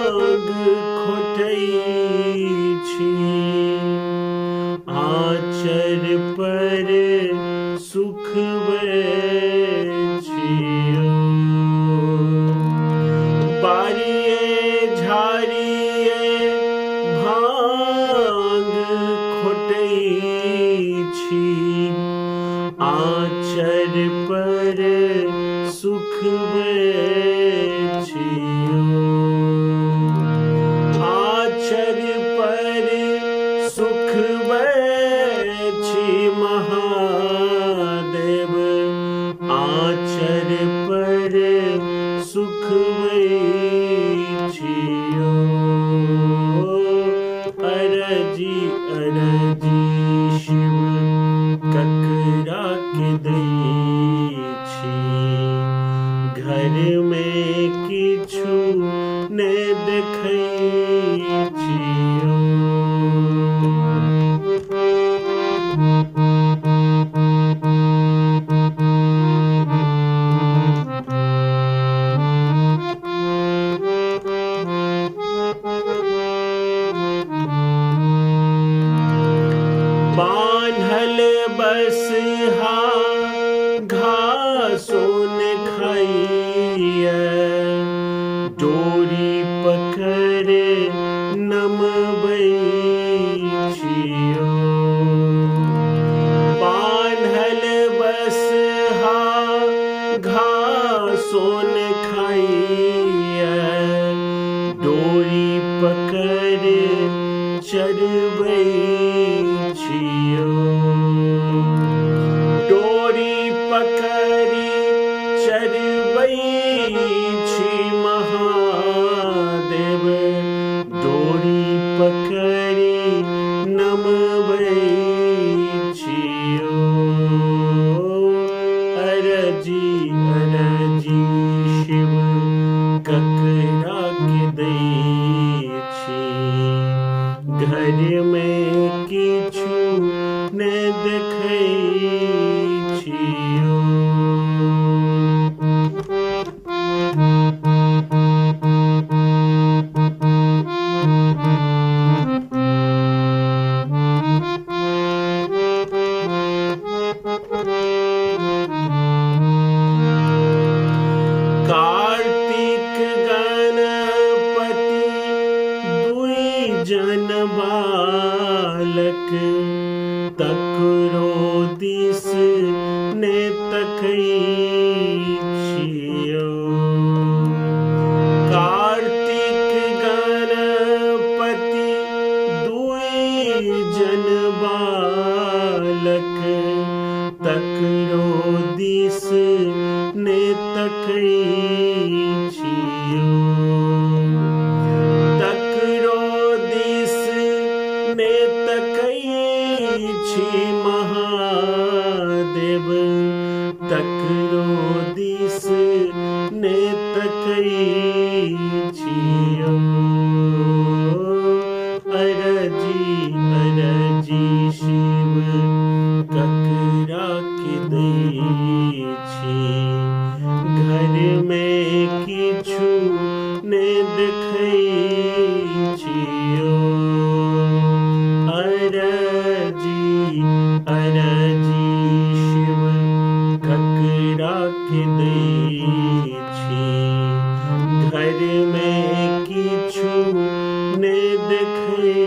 खोटै छी, आचर पर सुखबै छियो। बारिये झाड़िये भांग खोटै छी, आचर पर सुखबै छियो। आचर पर सुखबै छी महादेव, आचर पर सुखबै छियो। अरजी अरजी शिव ककरा के दै छी, घर में किछु ने देखै छियो। बान्हल बसहा घासो ने खाइए, डोरी पकड़ नमबै छियो। बान्हल बसहा घासो ने खाइए, डोरी पकड़ चरबै छियो। डोरी पकड़ी चरबै छी महादेव, डोरी पकड़ी नमबै छियो। अरजी अरजी शिव ककरा के दै छी, घर में किछु ने देखै छियो। कार्तिक गणपति दुई जन बालक, तकरो दिस ने तकै छियो। कार्तिक गणपति दुई जन बालक, तकरो दिस ने तकै छियो। तकरो दिस ने तकै छी महादेव, तकरो दिस ने तकै छियो। अरजी अरजी शिव ककरा के दै छी, घर में किछु ने देखै छियो। अरजी अरजी शिव ककरा के दै छी, घर में किछु ने देखै